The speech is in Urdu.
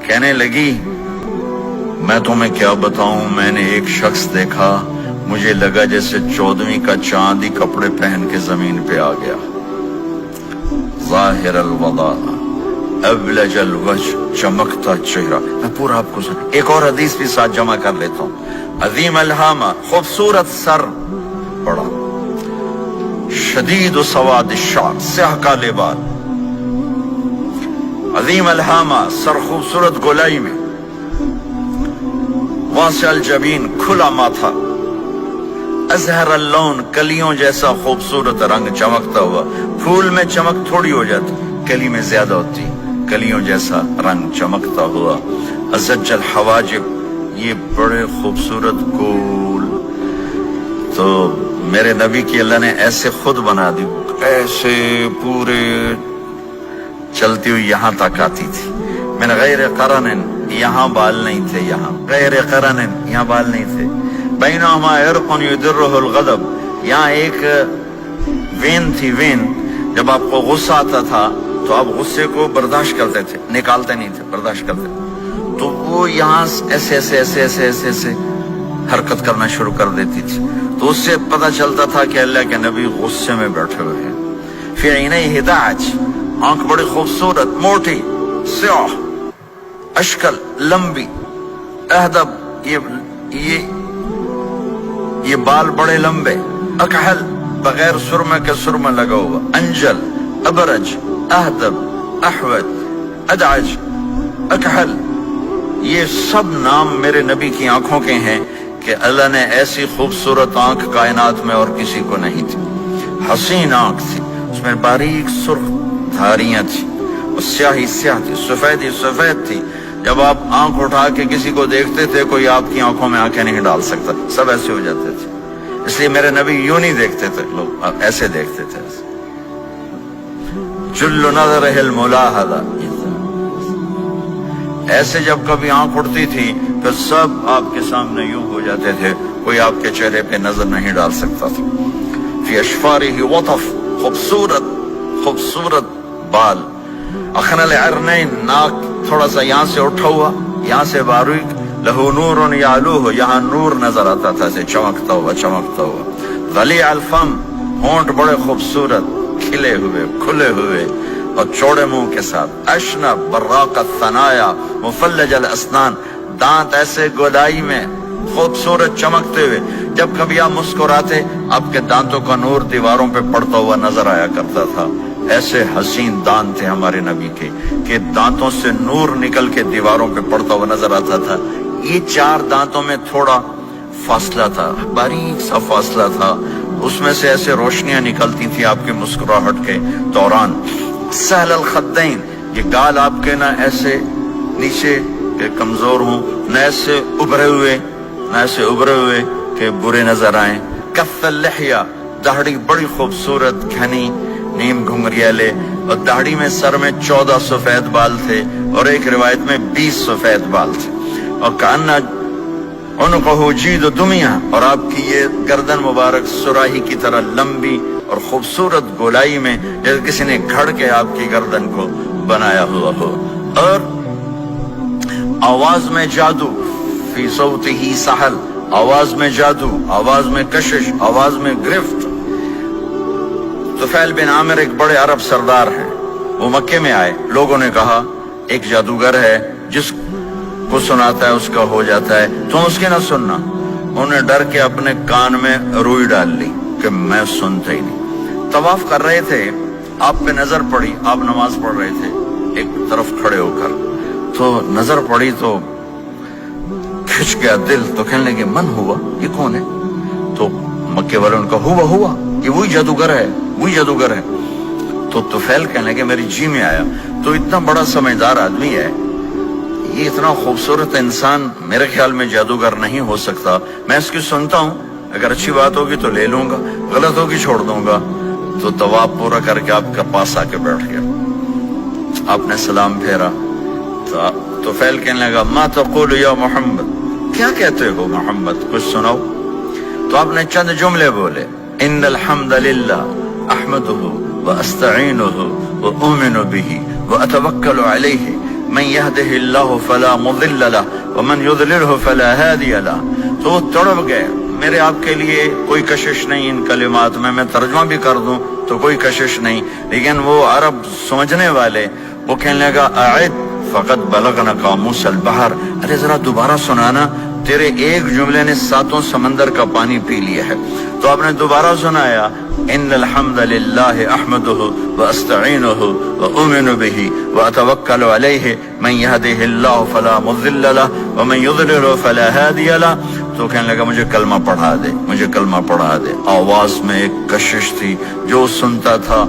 کہنے لگی میں تمہیں کیا بتاؤں، میں نے ایک شخص دیکھا، مجھے لگا جیسے 14ویں کا چاند ہی کپڑے پہن کے زمین پہ آ گیا، ظاہر الوضاء ابلج الوجہ، چمکتا چہرہ۔ میں پورا آپ کو ایک اور حدیث بھی ساتھ جمع کر لیتا ہوں۔ عظیم الہامہ، خوبصورت سر، بڑا شدید سواد الشعر، سیاہ کالے بال، عظیم الہامہ، سر خوبصورت گولائی میں، واسع الجبین، کھلا ماتھا، ازہر اللون، کلیوں جیسا خوبصورت رنگ، چمکتا ہوا۔ پھول میں چمک تھوڑی ہو جاتی، کلی میں زیادہ ہوتی، کلیوں جیسا رنگ، چمکتا ہوا۔ ازج الحواجب، یہ بڑے خوبصورت گول۔ تو میرے نبی کی اللہ نے ایسے خود بنا دی، ایسے پورے چلتی ہوئی یہاں تک آتی تھی۔ من غیر قرن، یہاں بال نہیں تھے، یہاں غیر قرن، یہاں بال نہیں تھے۔ بینہما عرق یدرہ الغضب، یہاں ایک وین تھی، وین، جب آپ کو غصہ آتا تھا تو آپ غصے کو برداشت کرتے تھے، نکالتے نہیں تھے، برداشت کرتے تھے، تو وہ یہاں ایسے ایسے ایسے ایسے ایسے ایسے حرکت کرنا شروع کر دیتی تھی، تو اس سے پتہ چلتا تھا کہ اللہ کے نبی غصے میں بیٹھے ہوئے ہیں۔ فی عینیہ دعج، آنکھ بڑی خوبصورت، موٹی، سیاہ، اشکل، لمبی، اہدب، یہ بال بڑے لمبے، اکحل، بغیر سرمے کے سرمہ لگا ہوا، انجل، ابرج، اہدب، احود، ادعج، اکحل، یہ سب نام میرے نبی کی آنکھوں کے ہیں کہ اللہ نے ایسی خوبصورت آنکھ کائنات میں اور کسی کو نہیں تھی۔ حسین آنکھ تھی، اس میں باریک سرخ دھاریاں تھیں، اور سیاہی سیاہ تھی، سفیدی سفید تھی۔ جب آپ آنکھ اٹھا کے کسی کو دیکھتے تھے، کوئی آپ کی آنکھوں میں آنکھیں نہیں ڈال سکتا، سب ایسے ہو جاتے تھے۔ اس لیے میرے نبی یوں نہیں دیکھتے تھے، لوگ ایسے دیکھتے تھے۔ جل نظرہ الملاحظہ، ایسے جب کبھی آنکھ اٹھتی تھی پھر سب آپ کے سامنے یوں ہو جاتے تھے، کوئی آپ کے چہرے پہ نظر نہیں ڈال سکتا تھا۔ فی اشفارہ وطف، خوبصورت خوبصورت بال، اخن العرنین، ناک تھوڑا سا یہاں سے اٹھا ہوا، یہاں سے باریک، لہو نور یعلوہ، یہاں نور نظر آتا تھا، سے چمکتا ہوا چمکتا ہوا۔ غلیظ الفم، ہونٹ بڑے خوبصورت، کھلے ہوئے کھلے ہوئے اور چوڑے منہ کے ساتھ۔ اشنب براق الثنایا، مفلج الاسنان، دانت ایسے گودائی میں خوبصورت چمکتے ہوئے، جب کبھی آپ مسکراتے آپ کے دانتوں کا نور دیواروں پہ پڑتا ہوا نظر آیا کرتا تھا۔ ایسے حسین دانت تھے ہمارے نبی کے کہ دانتوں سے نور نکل کے دیواروں پہ پڑتا ہوا نظر آتا تھا۔ یہ 4 دانتوں میں تھوڑا فاصلہ تھا، باریک سا فاصلہ تھا، اس میں سے ایسے روشنیاں نکلتی تھی آپ کے مسکراہٹ کے دوران۔ سہل الخدین، یہ گال آپ کے نہ ایسے نیچے کہ کمزور ہوں، نہ ایسے ابھرے ہوئے کہ برے نظر آئیں۔ کف اللحیہ، داڑھی بڑی خوبصورت گھنی، نیم گھنگریالے، اور داڑھی میں سر میں 14 سفید بال تھے، اور ایک روایت میں 20 سفید بال تھے۔ اور کأن عنقہ جید دمیہ، اور آپ کی یہ گردن مبارک سراہی کی طرح لمبی اور خوبصورت گولائی میں، جیسے کسی نے گھڑ کے آپ کی گردن کو بنایا ہوا ہو۔ اور آواز میں جادو، فی صوتہ سحل، آواز میں جادو، آواز میں کشش، آواز میں گرفت۔ طفیل بن عامر ایک بڑے عرب سردار ہیں، وہ مکے میں آئے، لوگوں نے کہا ایک جادوگر ہے جس کو سناتا ہے اس کا ہو جاتا ہے، تم اس کے نہ سننا۔ انہوں نے ڈر کے اپنے کان میں روئی ڈال لی کہ میں سنتا ہی نہیں۔ طواف کر رہے تھے، آپ پہ نظر پڑی، آپ نماز پڑھ رہے تھے ایک طرف کھڑے ہو کر، تو نظر پڑی تو کھچ گیا دل، تو کہنے لگے من ہوا، یہ کون ہے؟ تو مکے والوں نے کہا ہوا، یہ وہی جادوگر ہے۔ تو طفیل کہنے لگے میری جی میں آیا، تو اتنا بڑا سمجھدار آدمی ہے، یہ اتنا خوبصورت انسان میرے خیال میں جادوگر نہیں ہو سکتا، میں اس کی سنتا ہوں، اگر اچھی بات ہوگی تو لے لوں گا، غلط ہوگی چھوڑ دوں گا۔ تو طواف پورا کر کے آپ کے پاس آ کے بیٹھ گیا، آپ نے سلام پھیرا، تو فیل کہنے لگا ما تقول یا محمد، کیا کہتے ہو محمد، کچھ سناؤ۔ تو آپ نے چند جملے بولے، ان الحمد للہ احمدہ واستعینہ واؤمن بہ واتوکل علیہ، من يهده الله فلا مضل له ومن يضلله فلا هادي له. تو وہ تڑپ گئے. میرے آپ کے لیے کوئی کشش نہیں ان کلمات میں ترجمہ بھی کر دوں تو کوئی کشش نہیں، لیکن وہ عرب سمجھنے والے وہ کہنے لگا اعد فقط بلغنا قاموس البحر، ارے ذرا دوبارہ سنانا، تیرے ایک جملے نے 7 سمندر کا پانی پی لیا ہے. تو آپ نے دوبارہ سنایا ان الحمد للہ احمدہ واستعینہ واؤمن بہ واتوکل علیہ من یہدہ اللہ فلا مضل لہ ومن یضلل فلا ہادی لہ. تو کہنے لگا مجھے کلمہ پڑھا دے، مجھے کلمہ پڑھا دے. آواز میں ایک کشش تھی، جو سنتا تھا